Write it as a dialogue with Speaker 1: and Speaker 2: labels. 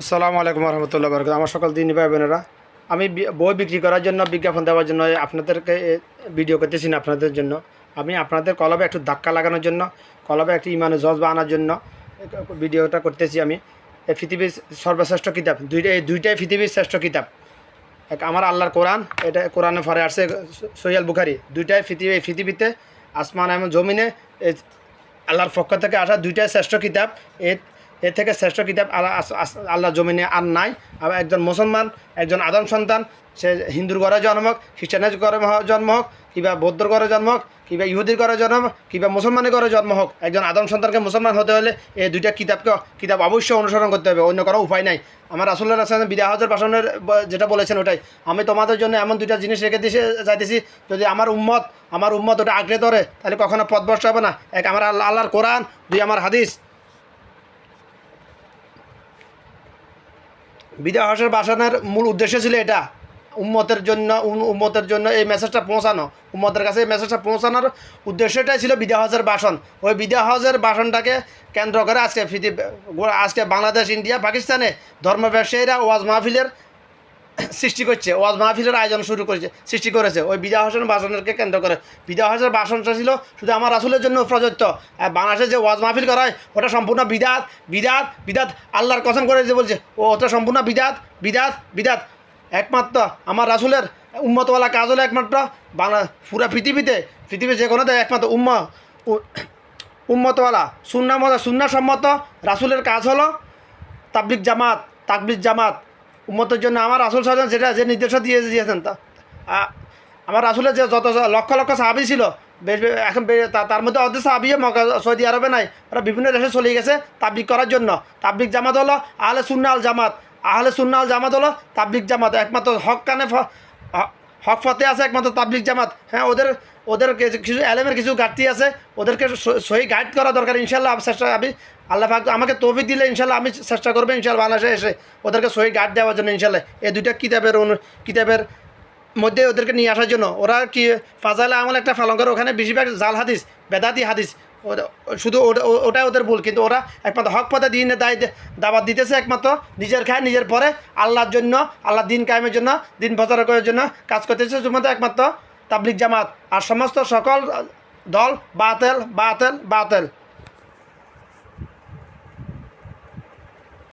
Speaker 1: আসসালামু আলাইকুম রহমতুল্লাহ বরকাত। আমার সকল দিনী ভাই বোনেরা, আমি বই বিক্রি করার জন্য বিজ্ঞাপন দেওয়ার জন্য আপনাদেরকে ভিডিও করতেছি না। আপনাদের জন্য আমি আপনাদের কলবে একটু ধাক্কা লাগানোর জন্য, কলবে একটু ইমানে জজবা আনার জন্য ভিডিওটা করতেছি। আমি এই পৃথিবীর সর্বশ্রেষ্ঠ কিতাব এই দুইটাই পৃথিবীর শ্রেষ্ঠ কিতাব। এক আমার আল্লাহর কোরআন, এটা কোরআনে পরে আসছে সহিহ বুখারী। দুইটাই পৃথিবীতে আসমান এবং জমিনে আল্লাহর পক্ষ থেকে আসা দুইটাই শ্রেষ্ঠ কিতাব। এর থেকে শ্রেষ্ঠ কিতাব আল্লাহ জমিনে আর নাই। আবার একজন মুসলমান, একজন আদম সন্তান, সে হিন্দুর ঘরে জন্ম হোক, খ্রিস্টানের ঘরে জন্ম হোক, কিংবা বৌদ্ধর ঘরে জন্ম হোক, কিংবা ইহুদির ঘরে জন্ম হোক, কিংবা মুসলমানের ঘরে জন্ম হোক, একজন আদম সন্তানকে মুসলমান হতে হলে এই দুইটা কিতাব অবশ্যই অনুসরণ করতে হবে, অন্য কোনো উপায় নাই। আমার রাসূলুল্লাহ সাল্লাল্লাহু আলাইহি ওয়াসাল্লাম বিদায় হজের ভাষণের যেটা বলেছেন ওটাই। আমি তোমাদের জন্য এমন দুইটা জিনিস রেখে দিয়ে যাইতেছি, যদি আমার উম্মত ওটা আঁকড়ে ধরে তাহলে কখনো পথভ্রষ্ট হবে না। এক আমার আল্লাহর কোরআন, দুই আমার হাদিস। বিদায় হজের ভাষণের মূল উদ্দেশ্য ছিল এটা, উম্মতের জন্য এই মেসেজটা পৌঁছানো, উম্মতের কাছে এই মেসেজটা পৌঁছানোর উদ্দেশ্যটাই ছিল বিদায় হজের ভাষণ। ওই বিদায় হজের ভাষণটাকে কেন্দ্র করে আজকে বাংলাদেশ, ইন্ডিয়া, পাকিস্তানে ধর্ম ব্যবসায়ীরা ওয়াজ মাহফিলের সৃষ্টি করছে, ওয়াজ মাহফিলের আয়োজন সৃষ্টি করেছে ওই বিদায় হজের ভাষণকে কেন্দ্র করে। বিদায় হজের ভাষণটা ছিল শুধু আমার রাসূলের জন্য প্রযোজ্য। বাংলাদেশে যে ওয়াজ মাহফিল করা হয় ওটা সম্পূর্ণ বিদাত বিদাত বিদাত। আল্লাহর কসম করে যে বলছে ওটা সম্পূর্ণ বিদাত বিদাত বিদাত। একমাত্র আমার রাসূলের উম্মতওয়ালা কাজ হলো একমাত্র পুরা পৃথিবীতে যে কোনো একমাত্র উম্মতওয়ালা সুন্নাহসম্মত রাসূলের কাজ হলো তাবলিগ জামাত। উম্মতের জন্য আমার রাসূল সাল্লাল্লাহু আলাইহি ওয়াসাল্লাম যে নির্দেশ দিয়েছেন তা আমার রাসূলের যে যত লক্ষ লক্ষ সাহাবী ছিল, এখন তার মধ্যে অর্ধেক সাহাবীও মক্কা সৌদি আরবে নাই, ওরা বিভিন্ন দেশে চলে গেছে তাবলিগ করার জন্য। তাবলিগ জামাত হলো আহলে সুন্নাহ আল জামাত হলো তাবলিগ জামাত। একমাত্র হক ফতে আছে একমাত্র তাবলিগ জামাত। হ্যাঁ, ওদের কিছু এলেমের কিছু ঘাটতি আছে, ওদেরকে সহি গাইড করা দরকার। ইনশাল্লাহ আমি আল্লাহ পাক আমাকে তৌফিক দিলে ইনশাল্লাহ আমি চেষ্টা করবো ইনশাল্লাহ বাংলাদেশে এসে ওদেরকে সহি গাইড দেওয়ার জন্য। ইনশাল্লাহ এই দুইটা কিতাবের মধ্যে ওদেরকে নিয়ে আসার জন্য। ওরা কি ফাজাইল আমল একটা পালন করে, ওখানে বেশিরভাগ জাল হাদিস, বেদাতি হাদিস, শুধু ওটাই ওদের ভুল। কিন্তু ওরা একমাত্র হক পথে দাওয়াত দিতেছে, একমাত্র নিজের খায় নিজের পরে আল্লাহর জন্য, আল্লাহ দিন কায়েমের জন্য, দিন প্রচার করার জন্য কাজ করতেছে একমাত্র তাবলিগ জামাত। আর সমস্ত সকল দল বাতেল বাতেল বাতেল।